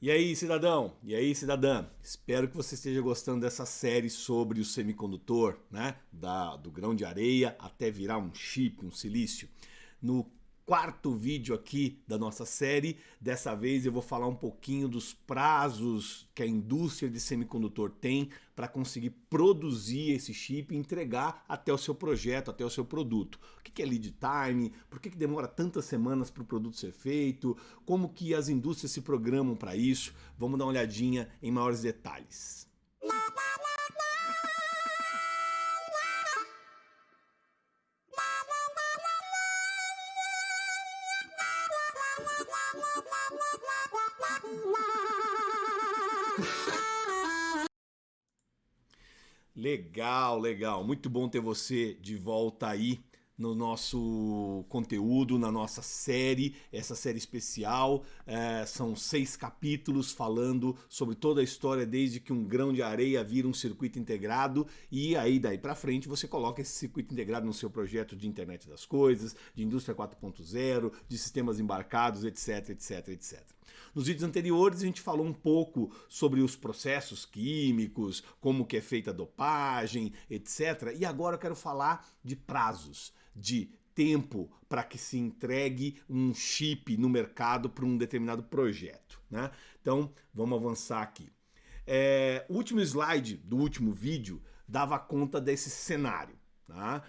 E aí, cidadão? E aí, cidadã? Espero que você esteja gostando dessa série sobre o semicondutor, né? Do grão de areia até virar um chip, um silício. No quarto vídeo aqui da nossa série, dessa vez eu vou falar um pouquinho dos prazos que a indústria de semicondutor tem para conseguir produzir esse chip e entregar até o seu projeto, até o seu produto. O que é lead time? Por que demora tantas semanas para o produto ser feito? Como que as indústrias se programam para isso? Vamos dar uma olhadinha em maiores detalhes. Legal, legal. Muito bom ter você de volta aí no nosso conteúdo, na nossa série, essa série especial. São 6 capítulos falando sobre toda a história desde que um grão de areia vira um circuito integrado e aí daí para frente você coloca esse circuito integrado no seu projeto de internet das coisas, de indústria 4.0, de sistemas embarcados, etc, etc, etc. Nos vídeos anteriores a gente falou um pouco sobre os processos químicos, como que é feita a dopagem, etc. E agora eu quero falar de prazos, de tempo para que se entregue um chip no mercado para um determinado projeto, né? Então vamos avançar aqui. O último slide do último vídeo dava conta desse cenário. Tá?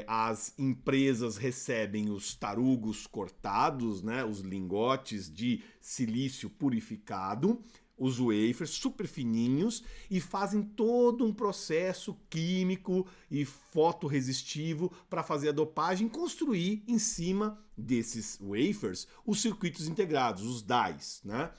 As empresas recebem os tarugos cortados, né, os lingotes de silício purificado, os wafers super fininhos e fazem todo um processo químico e fotorresistivo para fazer a dopagem e construir em cima desses wafers os circuitos integrados, os dies. Né?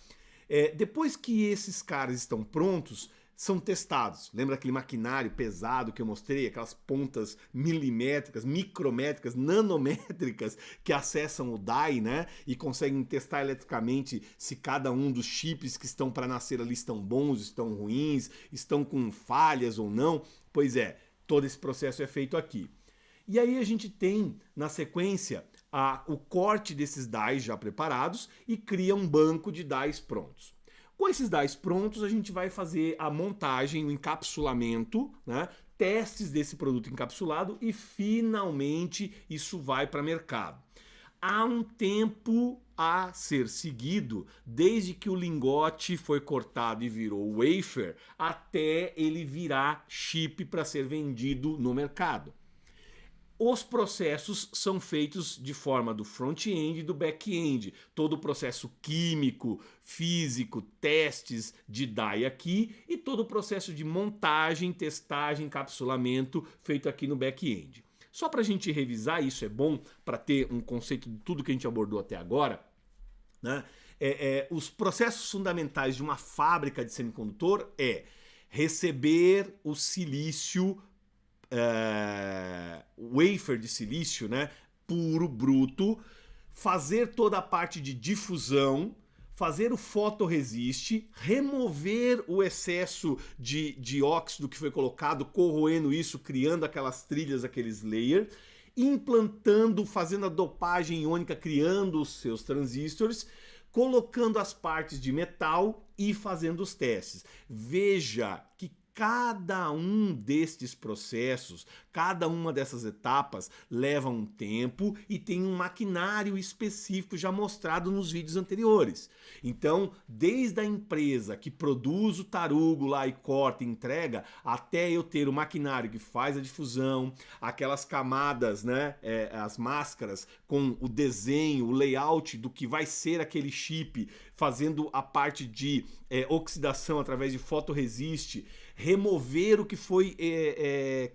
Depois que esses caras estão prontos, são testados. Lembra aquele maquinário pesado que eu mostrei? Aquelas pontas milimétricas, micrométricas, nanométricas que acessam o die, né? E conseguem testar eletricamente se cada um dos chips que estão para nascer ali estão bons, estão ruins, estão com falhas ou não. Pois é, todo esse processo é feito aqui. E aí a gente tem, na sequência, o corte desses dies já preparados e cria um banco de dies prontos. Com esses dies prontos, a gente vai fazer a montagem, o encapsulamento, né? Testes desse produto encapsulado e finalmente isso vai para o mercado. Há um tempo a ser seguido desde que o lingote foi cortado e virou wafer até ele virar chip para ser vendido no mercado. Os processos são feitos de forma do front-end e do back-end. Todo o processo químico, físico, testes de die aqui e todo o processo de montagem, testagem, encapsulamento feito aqui no back-end. Só para a gente revisar, isso é bom para ter um conceito de tudo que a gente abordou até agora, né? Os processos fundamentais de uma fábrica de semicondutor é receber o silício wafer de silício, né, puro, bruto, fazer toda a parte de difusão, fazer o fotoresiste, remover o excesso de óxido que foi colocado, corroendo isso, criando aquelas trilhas, aqueles layers, implantando, fazendo a dopagem iônica, criando os seus transistores, colocando as partes de metal e fazendo os testes. Veja que cada um destes processos, cada uma dessas etapas leva um tempo e tem um maquinário específico já mostrado nos vídeos anteriores. Então, desde a empresa que produz o tarugo lá e corta e entrega, até eu ter o maquinário que faz a difusão, aquelas camadas, né, as máscaras com o desenho, o layout do que vai ser aquele chip, fazendo a parte de oxidação através de fotoresiste, remover o que foi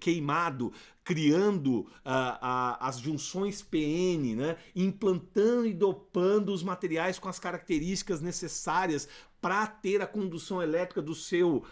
queimado, criando as junções PN, né? Implantando e dopando os materiais com as características necessárias para ter a condução elétrica do seu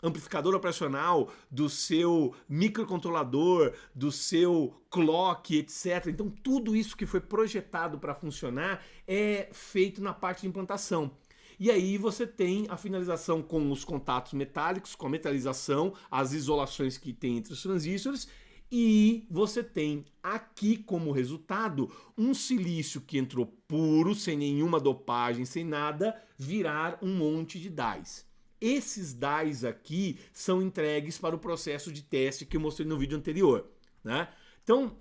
amplificador operacional, do seu microcontrolador, do seu clock, etc. Então tudo isso que foi projetado para funcionar é feito na parte de implantação. E aí você tem a finalização com os contatos metálicos, com a metalização, as isolações que tem entre os transistores E você tem aqui como resultado um silício que entrou puro, sem nenhuma dopagem, sem nada, virar um monte de dyes. Esses dyes aqui são entregues para o processo de teste que eu mostrei no vídeo anterior, né? Então,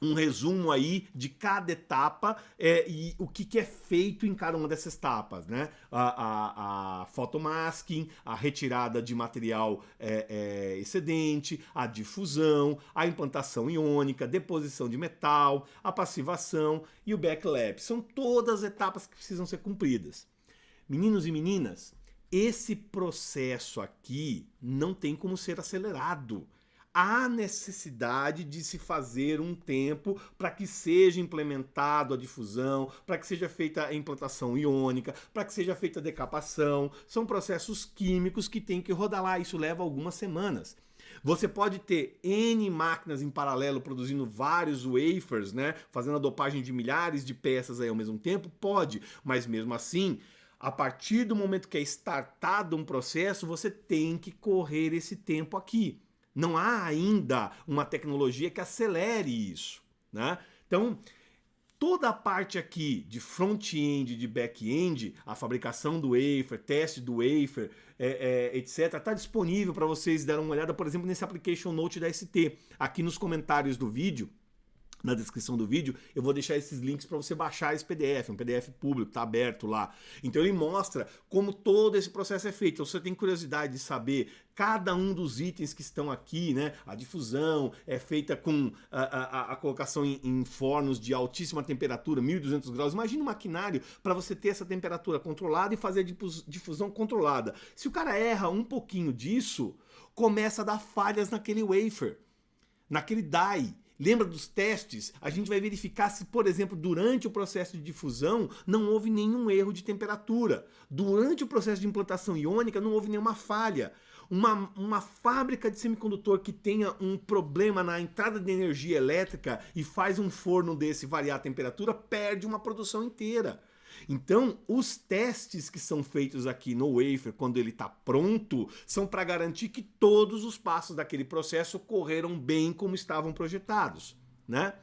um resumo aí de cada etapa e o que é feito em cada uma dessas etapas, né? A photomasking, a retirada de material excedente, a difusão, a implantação iônica, deposição de metal, a passivação e o backlap. São todas etapas que precisam ser cumpridas. Meninos e meninas, esse processo aqui não tem como ser acelerado. Há necessidade de se fazer um tempo para que seja implementado a difusão, para que seja feita a implantação iônica, para que seja feita a decapação. São processos químicos que tem que rodar lá, isso leva algumas semanas. Você pode ter N máquinas em paralelo produzindo vários wafers, né? Fazendo a dopagem de milhares de peças aí ao mesmo tempo? Pode, mas mesmo assim, a partir do momento que é startado um processo, você tem que correr esse tempo aqui. Não há ainda uma tecnologia que acelere isso, né? Então, toda a parte aqui de front-end, de back-end, a fabricação do wafer, teste do wafer, etc., está disponível para vocês darem uma olhada, por exemplo, nesse application note da ST. Aqui nos comentários do vídeo, na descrição do vídeo, eu vou deixar esses links para você baixar esse PDF, um PDF público, tá aberto lá. Então ele mostra como todo esse processo é feito. Então, se você tem curiosidade de saber cada um dos itens que estão aqui, né? A difusão é feita com a colocação em fornos de altíssima temperatura, 1200 graus. Imagina um maquinário para você ter essa temperatura controlada e fazer a difusão controlada. Se o cara erra um pouquinho disso, começa a dar falhas naquele wafer, naquele die. Lembra dos testes? A gente vai verificar se, por exemplo, durante o processo de difusão não houve nenhum erro de temperatura. Durante o processo de implantação iônica não houve nenhuma falha. Uma fábrica de semicondutor que tenha um problema na entrada de energia elétrica e faz um forno desse variar a temperatura, perde uma produção inteira. Então, os testes que são feitos aqui no wafer, quando ele está pronto, são para garantir que todos os passos daquele processo ocorreram bem como estavam projetados, né?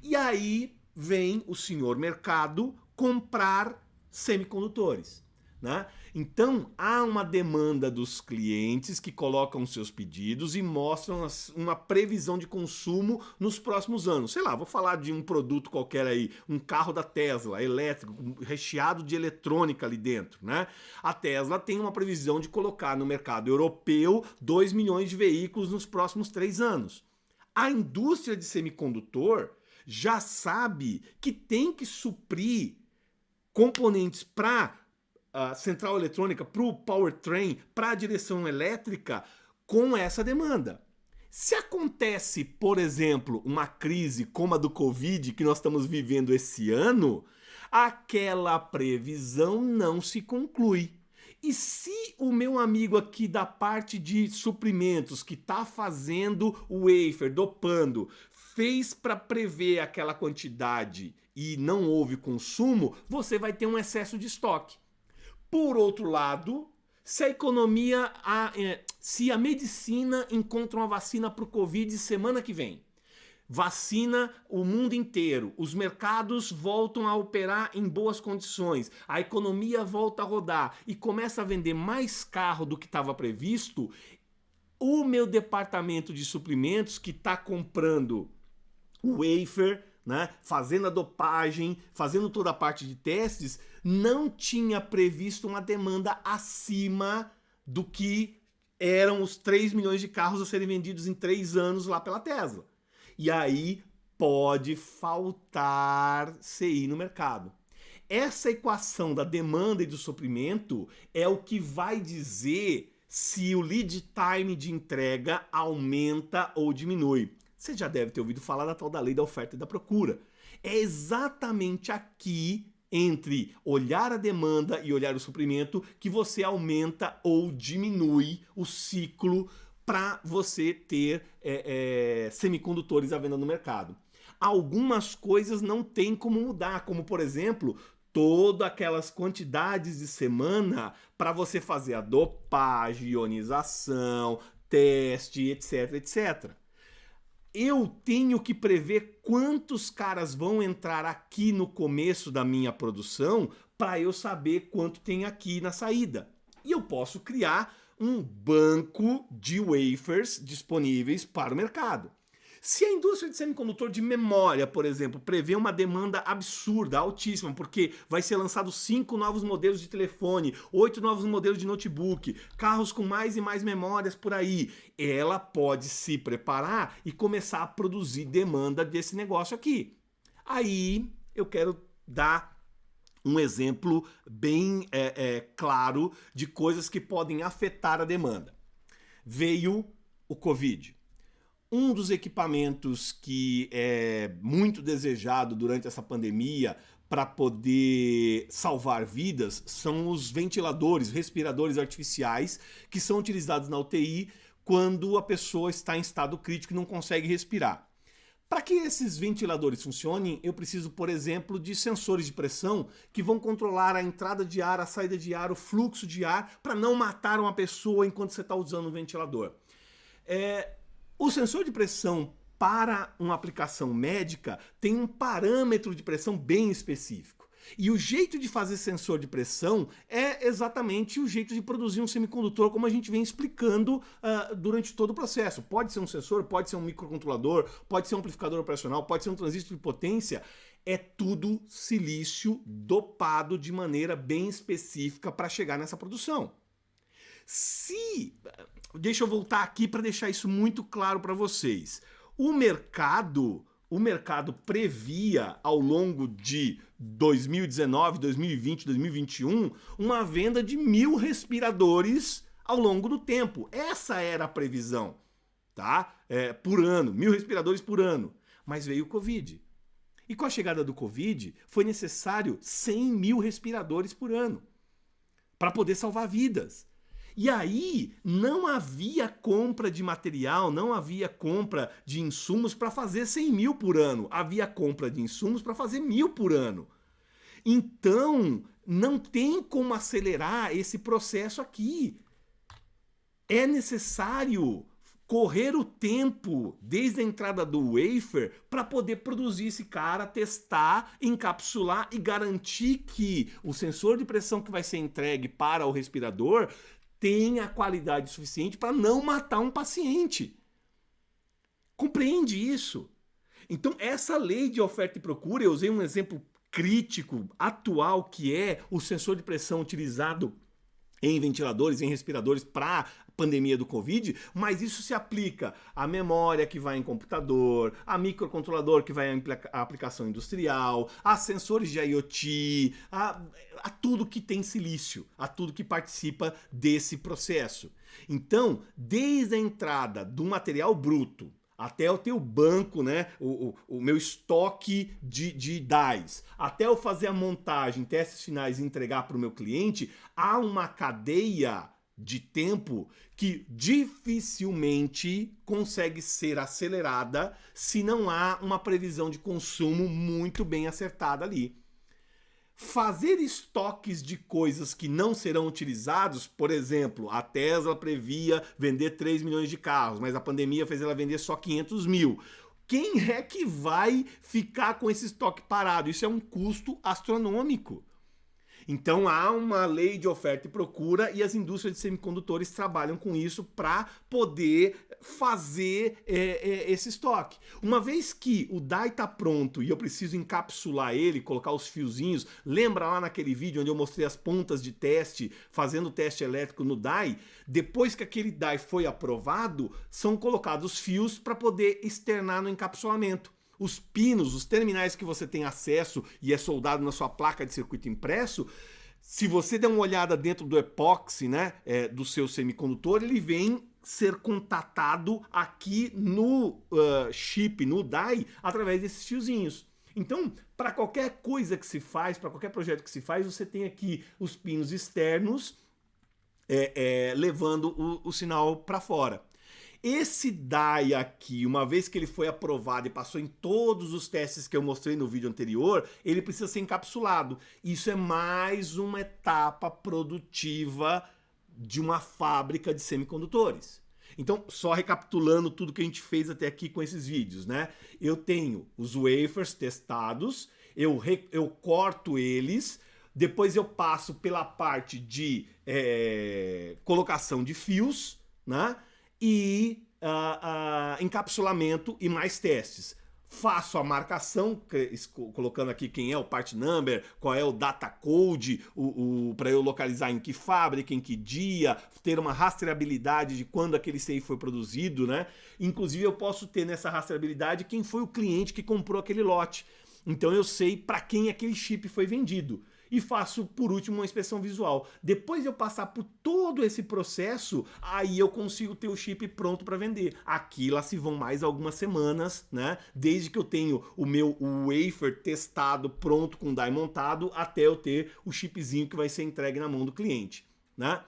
E aí vem o senhor mercado comprar semicondutores, né? Então, há uma demanda dos clientes que colocam seus pedidos e mostram uma previsão de consumo nos próximos anos. Sei lá, vou falar de um produto qualquer aí, um carro da Tesla, elétrico, recheado de eletrônica ali dentro, né? A Tesla tem uma previsão de colocar no mercado europeu 2 milhões de veículos nos próximos 3 anos. A indústria de semicondutor já sabe que tem que suprir componentes para a central eletrônica, para o powertrain, para a direção elétrica, com essa demanda. Se acontece, por exemplo, uma crise como a do Covid que nós estamos vivendo esse ano, aquela previsão não se conclui. E se o meu amigo aqui da parte de suprimentos que está fazendo o wafer, dopando, fez para prever aquela quantidade e não houve consumo, você vai ter um excesso de estoque. Por outro lado, se a medicina encontra uma vacina para o Covid semana que vem, vacina o mundo inteiro, os mercados voltam a operar em boas condições, a economia volta a rodar e começa a vender mais carro do que estava previsto, o meu departamento de suprimentos que está comprando o wafer, né, fazendo a dopagem, fazendo toda a parte de testes, não tinha previsto uma demanda acima do que eram os 3 milhões de carros a serem vendidos em 3 anos lá pela Tesla. E aí pode faltar CI no mercado. Essa equação da demanda e do suprimento é o que vai dizer se o lead time de entrega aumenta ou diminui. Você já deve ter ouvido falar da tal da lei da oferta e da procura. É exatamente aqui, entre olhar a demanda e olhar o suprimento, que você aumenta ou diminui o ciclo para você ter semicondutores à venda no mercado. Algumas coisas não tem como mudar, como por exemplo, todas aquelas quantidades de semana para você fazer a dopagem, ionização, teste, etc, etc. eu tenho que prever quantos caras vão entrar aqui no começo da minha produção para eu saber quanto tem aqui na saída. E eu posso criar um banco de wafers disponíveis para o mercado. Se a indústria de semicondutor de memória, por exemplo, prevê uma demanda absurda, altíssima, porque vai ser lançado 5 novos modelos de telefone, 8 novos modelos de notebook, carros com mais e mais memórias por aí, ela pode se preparar e começar a produzir demanda desse negócio aqui. Aí eu quero dar um exemplo bem claro de coisas que podem afetar a demanda. Veio o Covid. Um dos equipamentos que é muito desejado durante essa pandemia para poder salvar vidas são os ventiladores, respiradores artificiais, que são utilizados na UTI quando a pessoa está em estado crítico e não consegue respirar. Para que esses ventiladores funcionem, eu preciso, por exemplo, de sensores de pressão que vão controlar a entrada de ar, a saída de ar, o fluxo de ar, para não matar uma pessoa enquanto você está usando o ventilador. O sensor de pressão para uma aplicação médica tem um parâmetro de pressão bem específico. E o jeito de fazer sensor de pressão é exatamente o jeito de produzir um semicondutor, como a gente vem explicando durante todo o processo. Pode ser um sensor, pode ser um microcontrolador, pode ser um amplificador operacional, pode ser um transistor de potência. É tudo silício dopado de maneira bem específica para chegar nessa produção. Deixa eu voltar aqui para deixar isso muito claro para vocês. O mercado previa ao longo de 2019, 2020, 2021 uma venda de 1.000 respiradores ao longo do tempo. Essa era a previsão, tá? Por ano, 1.000 respiradores por ano. Mas veio o Covid. E com a chegada do Covid foi necessário 100.000 respiradores por ano para poder salvar vidas. E aí não havia compra de material, não havia compra de insumos para fazer 100.000 por ano. Havia compra de insumos para fazer 1.000 por ano. Então não tem como acelerar esse processo aqui. É necessário correr o tempo desde a entrada do wafer para poder produzir esse cara, testar, encapsular e garantir que o sensor de pressão que vai ser entregue para o respirador tenha qualidade suficiente para não matar um paciente. Compreende isso? Então, essa lei de oferta e procura, eu usei um exemplo crítico, atual, que é o sensor de pressão utilizado em ventiladores, em respiradores para a pandemia do Covid, mas isso se aplica à memória que vai em computador, a microcontrolador que vai à aplicação industrial, a sensores de IoT, a tudo que tem silício, a tudo que participa desse processo. Então, desde a entrada do material bruto até o teu banco, né, o meu estoque de dies, até eu fazer a montagem, testes finais e entregar para o meu cliente, há uma cadeia de tempo que dificilmente consegue ser acelerada se não há uma previsão de consumo muito bem acertada ali. Fazer estoques de coisas que não serão utilizados, por exemplo, a Tesla previa vender 3 milhões de carros, mas a pandemia fez ela vender só 500 mil. Quem é que vai ficar com esse estoque parado? Isso é um custo astronômico. Então há uma lei de oferta e procura e as indústrias de semicondutores trabalham com isso para poder fazer esse estoque. Uma vez que o die está pronto e eu preciso encapsular ele, colocar os fiozinhos, lembra lá naquele vídeo onde eu mostrei as pontas de teste, fazendo o teste elétrico no die? Depois que aquele die foi aprovado, são colocados fios para poder externar no encapsulamento. Os pinos, os terminais que você tem acesso e é soldado na sua placa de circuito impresso, se você der uma olhada dentro do epóxi, né, do seu semicondutor, ele vem ser contatado aqui no chip, no die, através desses fiozinhos. Então, para qualquer coisa que se faz, para qualquer projeto que se faz, você tem aqui os pinos externos levando o sinal para fora. Esse die aqui, uma vez que ele foi aprovado e passou em todos os testes que eu mostrei no vídeo anterior, ele precisa ser encapsulado. Isso é mais uma etapa produtiva de uma fábrica de semicondutores. Então, só recapitulando tudo que a gente fez até aqui com esses vídeos, né? Eu tenho os wafers testados, eu corto eles, depois eu passo pela parte de colocação de fios, né? E encapsulamento e mais testes. Faço a marcação, colocando aqui quem é o part number, qual é o data code, para eu localizar em que fábrica, em que dia, ter uma rastreabilidade de quando aquele CI foi produzido, né? Inclusive eu posso ter nessa rastreabilidade quem foi o cliente que comprou aquele lote. Então eu sei para quem aquele chip foi vendido. E faço, por último, uma inspeção visual. Depois de eu passar por todo esse processo, aí eu consigo ter o chip pronto para vender. Aqui lá se vão mais algumas semanas, né? Desde que eu tenho o meu wafer testado, pronto, com o die montado, até eu ter o chipzinho que vai ser entregue na mão do cliente, né?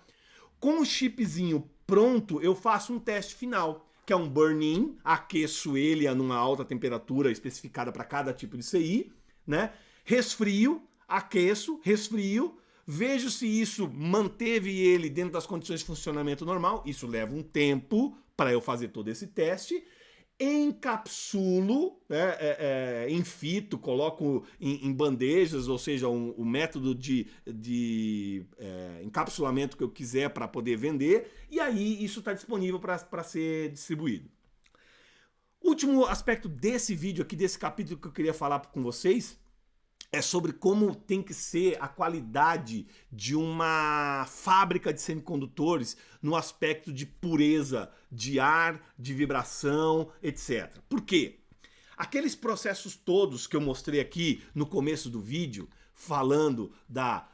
Com o chipzinho pronto, eu faço um teste final, que é um burn-in, aqueço ele a numa alta temperatura especificada para cada tipo de CI, né? Resfrio, aqueço, resfrio, vejo se isso manteve ele dentro das condições de funcionamento normal, isso leva um tempo para eu fazer todo esse teste, encapsulo, infito, coloco em bandejas, ou seja, o método de encapsulamento que eu quiser para poder vender, e aí isso está disponível para ser distribuído. Último aspecto desse vídeo aqui, desse capítulo que eu queria falar com vocês, é sobre como tem que ser a qualidade de uma fábrica de semicondutores no aspecto de pureza de ar, de vibração, etc. Por quê? Aqueles processos todos que eu mostrei aqui no começo do vídeo, falando da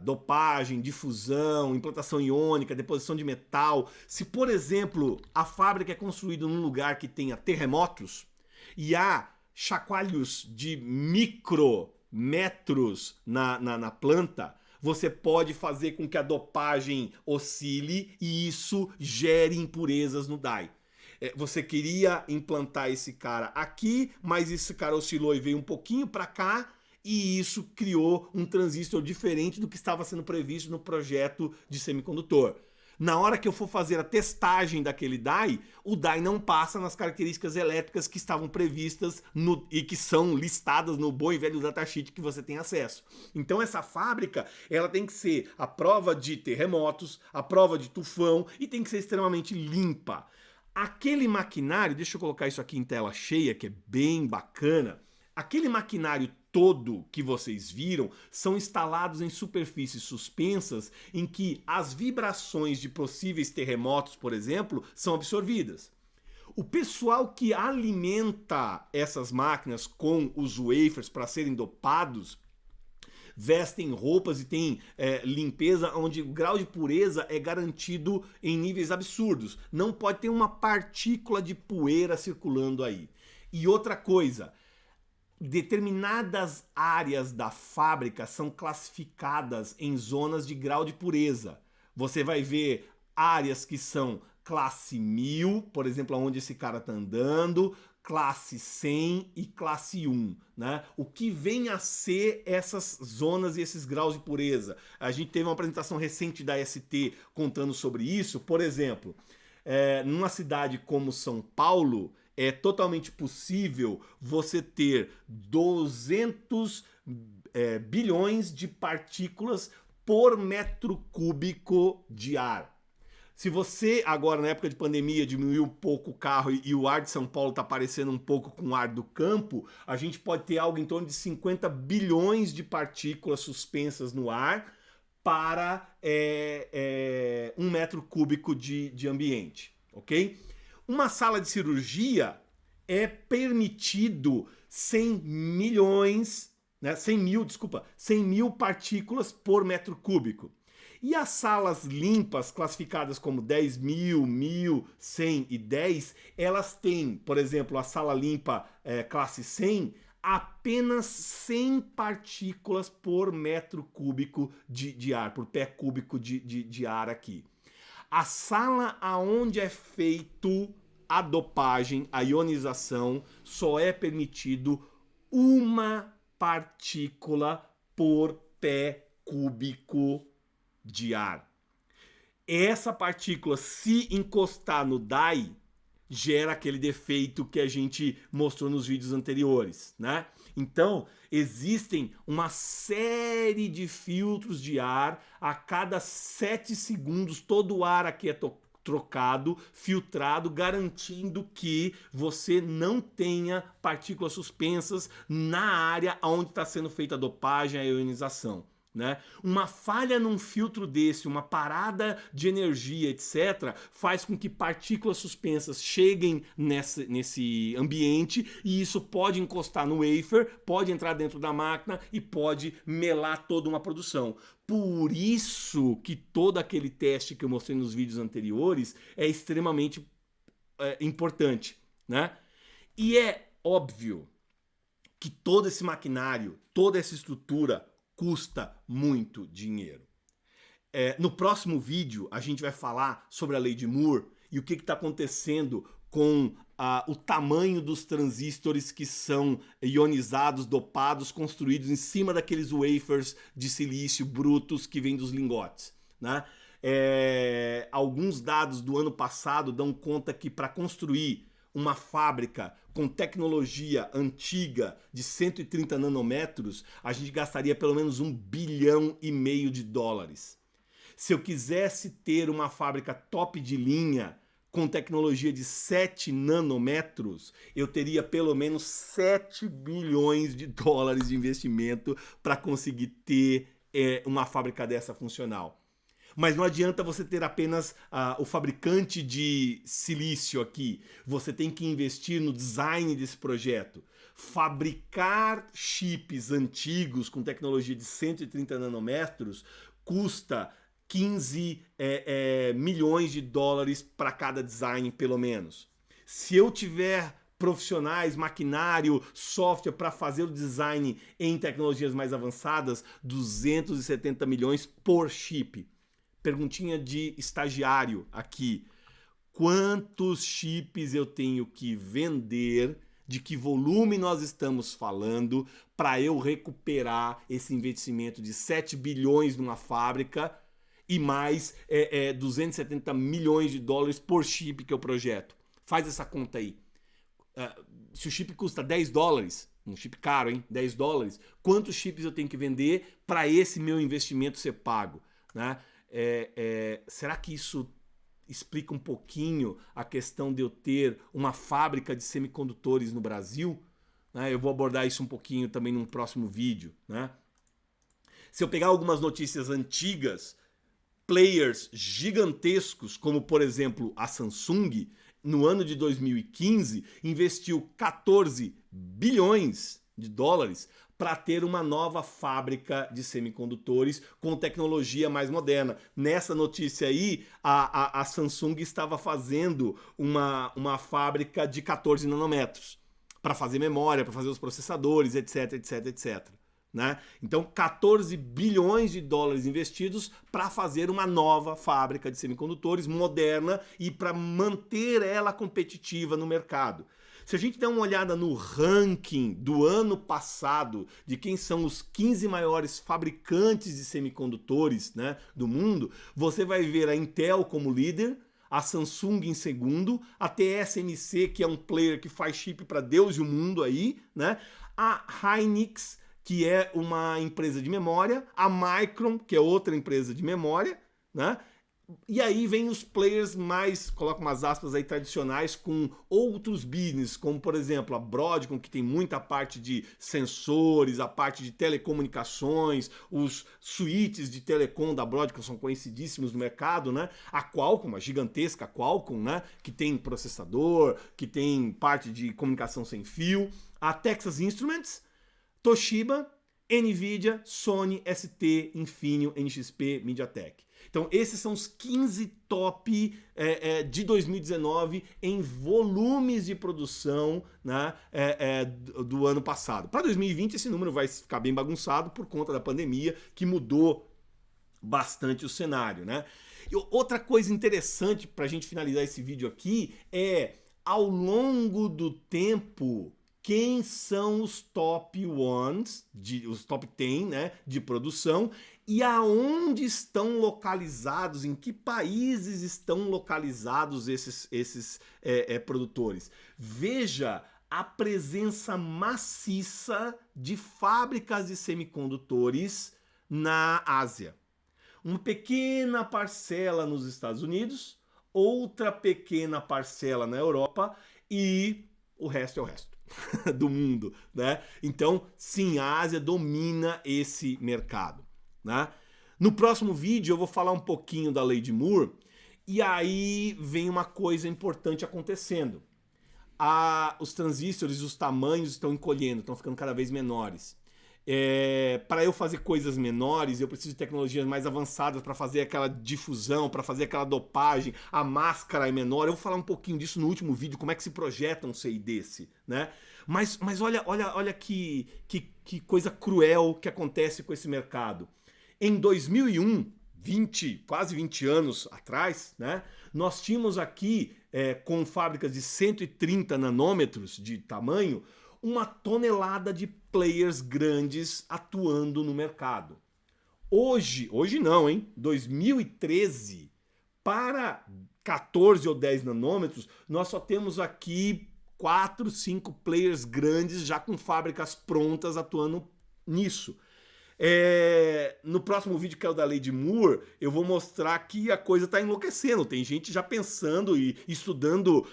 dopagem, difusão, implantação iônica, deposição de metal, se por exemplo a fábrica é construída num lugar que tenha terremotos e há chacoalhos de micrometros na planta, você pode fazer com que a dopagem oscile e isso gere impurezas no die. Você queria implantar esse cara aqui, mas esse cara oscilou e veio um pouquinho para cá, e isso criou um transistor diferente do que estava sendo previsto no projeto de semicondutor. Na hora que eu for fazer a testagem daquele die, o die não passa nas características elétricas que estavam previstas e que são listadas no bom e velho datasheet que você tem acesso. Então essa fábrica, ela tem que ser a prova de terremotos, a prova de tufão e tem que ser extremamente limpa. Aquele maquinário, deixa eu colocar isso aqui em tela cheia, que é bem bacana, aquele maquinário todo que vocês viram são instalados em superfícies suspensas em que as vibrações de possíveis terremotos, por exemplo, são absorvidas. O pessoal que alimenta essas máquinas com os wafers para serem dopados vestem roupas e tem limpeza onde o grau de pureza é garantido em níveis absurdos. Não pode ter uma partícula de poeira circulando aí. E outra coisa, determinadas áreas da fábrica são classificadas em zonas de grau de pureza. Você vai ver áreas que são classe 1000, por exemplo, onde esse cara está andando, classe 100 e classe 1, né? O que vem a ser essas zonas e esses graus de pureza? A gente teve uma apresentação recente da ST contando sobre isso. Por exemplo, numa cidade como São Paulo, é totalmente possível você ter 200 bilhões de partículas por metro cúbico de ar. Se você, agora na época de pandemia, diminuiu um pouco o carro e o ar de São Paulo está parecendo um pouco com o ar do campo, a gente pode ter algo em torno de 50 bilhões de partículas suspensas no ar para 1 metro cúbico de ambiente, ok? Uma sala de cirurgia é permitido 100 mil partículas por metro cúbico. E as salas limpas, classificadas como 10 mil, 1000, 100 e 10, elas têm, por exemplo, a sala limpa classe 100, apenas 100 partículas por metro cúbico de ar, por pé cúbico de ar aqui. A sala aonde é feito a dopagem, a ionização, só é permitido 1 partícula por pé cúbico de ar. Essa partícula, se encostar no die, gera aquele defeito que a gente mostrou nos vídeos anteriores, né? Então, existem uma série de filtros de ar. A cada 7 segundos, todo o ar aqui é trocado, filtrado, garantindo que você não tenha partículas suspensas na área onde está sendo feita a dopagem, a ionização. Né? Uma falha num filtro desse, uma parada de energia, etc., faz com que partículas suspensas cheguem nesse ambiente, e isso pode encostar no wafer, pode entrar dentro da máquina e pode melar toda uma produção. Por isso que todo aquele teste que eu mostrei nos vídeos anteriores é extremamente importante. Né? E é óbvio que todo esse maquinário, toda essa estrutura custa muito dinheiro. No próximo vídeo a gente vai falar sobre a lei de Moore e o que está acontecendo com o tamanho dos transistores que são ionizados, dopados, construídos em cima daqueles wafers de silício brutos que vêm dos lingotes. Né? Alguns dados do ano passado dão conta que para construir uma fábrica com tecnologia antiga de 130 nanômetros, a gente gastaria pelo menos $1,5 bilhão de dólares. Se eu quisesse ter uma fábrica top de linha com tecnologia de 7 nanômetros, eu teria pelo menos $7 bilhões de dólares de investimento para conseguir ter uma fábrica dessa funcional. Mas não adianta você ter apenas o fabricante de silício aqui. Você tem que investir no design desse projeto. Fabricar chips antigos com tecnologia de 130 nanômetros custa 15 milhões de dólares para cada design, pelo menos. Se eu tiver profissionais, maquinário, software para fazer o design em tecnologias mais avançadas, 270 milhões por chip. Perguntinha de estagiário aqui. Quantos chips eu tenho que vender? De que volume nós estamos falando para eu recuperar esse investimento de 7 bilhões numa fábrica e mais 270 milhões de dólares por chip que eu projeto? Faz essa conta aí. Se o chip custa 10 dólares, um chip caro, hein? 10 dólares, quantos chips eu tenho que vender para esse meu investimento ser pago? Né? Será que isso explica um pouquinho a questão de eu ter uma fábrica de semicondutores no Brasil? Né? Eu vou abordar isso um pouquinho também num próximo vídeo. Né? Se eu pegar algumas notícias antigas, players gigantescos, como por exemplo a Samsung, no ano de 2015, investiu 14 bilhões de dólares para ter uma nova fábrica de semicondutores com tecnologia mais moderna. Nessa notícia aí, a Samsung estava fazendo uma fábrica de 14 nanômetros para fazer memória, para fazer os processadores, etc, etc, etc. Né? Então, 14 bilhões de dólares investidos para fazer uma nova fábrica de semicondutores moderna e para manter ela competitiva no mercado. Se a gente der uma olhada no ranking do ano passado de quem são os 15 maiores fabricantes de semicondutores, né, do mundo, você vai ver a Intel como líder, a Samsung em segundo, a TSMC, que é um player que faz chip para Deus e o mundo aí, né, a Hynix, que é uma empresa de memória, a Micron, que é outra empresa de memória, né? E aí vem os players mais, coloco umas aspas aí, tradicionais, com outros business, como por exemplo a Broadcom, que tem muita parte de sensores, a parte de telecomunicações, os switches de telecom da Broadcom são conhecidíssimos no mercado, né? A Qualcomm, a gigantesca Qualcomm, né? Que tem processador, que tem parte de comunicação sem fio, a Texas Instruments, Toshiba, Nvidia, Sony, ST, Infineon, NXP, MediaTek. Então esses são os 15 top de 2019 em volumes de produção, né, do ano passado. Para 2020 esse número vai ficar bem bagunçado por conta da pandemia, que mudou bastante o cenário. Né? E outra coisa interessante para a gente finalizar esse vídeo aqui é, ao longo do tempo, quem são os top ones, os top 10, né, de produção E aonde estão localizados, em que países estão localizados esses produtores? Veja a presença maciça de fábricas de semicondutores na Ásia. Uma pequena parcela nos Estados Unidos, outra pequena parcela na Europa e o resto é o resto do mundo, né? Então, sim, a Ásia domina esse mercado, né? No próximo vídeo eu vou falar um pouquinho da lei de Moore e aí vem uma coisa importante acontecendo. Os transistores, os tamanhos estão encolhendo, estão ficando cada vez menores. Para eu fazer coisas menores, eu preciso de tecnologias mais avançadas para fazer aquela difusão, para fazer aquela dopagem, a máscara é menor. Eu vou falar um pouquinho disso no último vídeo, como é que se projeta um CI desse, né? Mas olha que coisa cruel que acontece com esse mercado. Em 2001, quase 20 anos atrás, né, nós tínhamos aqui, com fábricas de 130 nanômetros de tamanho, uma tonelada de players grandes atuando no mercado. Hoje não, hein? 2013, para 14 ou 10 nanômetros, nós só temos aqui 4, 5 players grandes já com fábricas prontas atuando nisso. No próximo vídeo, que é o da lei de Moore, eu vou mostrar que a coisa está enlouquecendo. Tem gente já pensando e estudando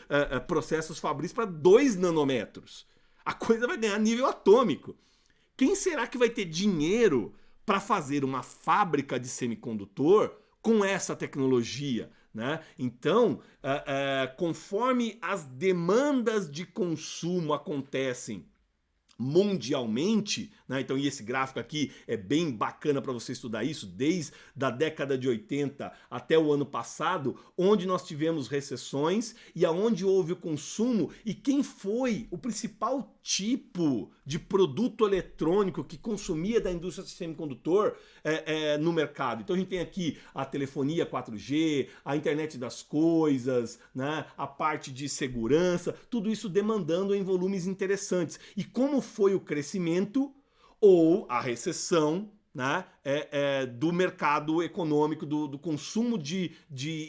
processos fabris para 2 nanômetros. A coisa vai ganhar nível atômico. Quem será que vai ter dinheiro para fazer uma fábrica de semicondutor com essa tecnologia, né? Então, conforme as demandas de consumo acontecem mundialmente, né? Então, e esse gráfico aqui é bem bacana para você estudar isso, desde a década de 80 até o ano passado, onde nós tivemos recessões e aonde houve o consumo e quem foi o principal tipo de produto eletrônico que consumia da indústria de semicondutor no mercado. Então a gente tem aqui a telefonia 4G, a internet das coisas, né? A parte de segurança, tudo isso demandando em volumes interessantes. E como foi o crescimento ou a recessão, né, do mercado econômico, do consumo de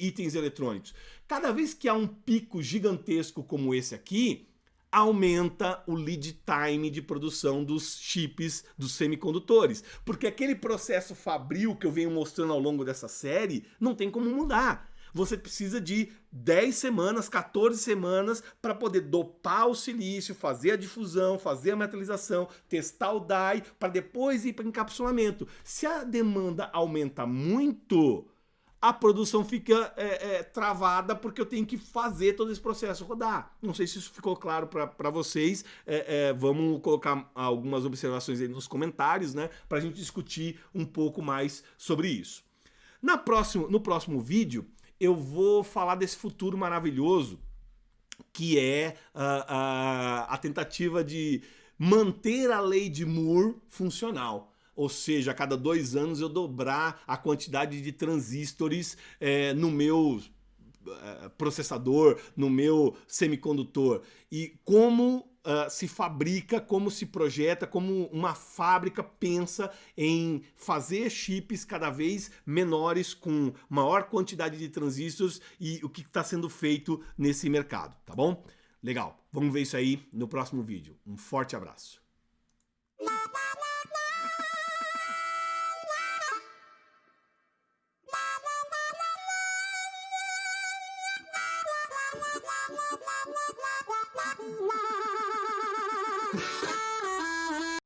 itens eletrônicos? Cada vez que há um pico gigantesco como esse aqui, aumenta o lead time de produção dos chips, dos semicondutores. Porque aquele processo fabril que eu venho mostrando ao longo dessa série não tem como mudar. Você precisa de 10 semanas, 14 semanas para poder dopar o silício, fazer a difusão, fazer a metalização, testar o die, para depois ir para encapsulamento. Se a demanda aumenta muito, a produção fica travada porque eu tenho que fazer todo esse processo rodar. Não sei se isso ficou claro para vocês. Vamos colocar algumas observações aí nos comentários, né, para a gente discutir um pouco mais sobre isso. No próximo vídeo, eu vou falar desse futuro maravilhoso que é a tentativa de manter a lei de Moore funcional. Ou seja, a cada 2 anos eu dobrar a quantidade de transistores no meu processador, no meu semicondutor. E como se fabrica, como se projeta, como uma fábrica pensa em fazer chips cada vez menores com maior quantidade de transistores e o que está sendo feito nesse mercado, tá bom? Legal, vamos ver isso aí no próximo vídeo. Um forte abraço. La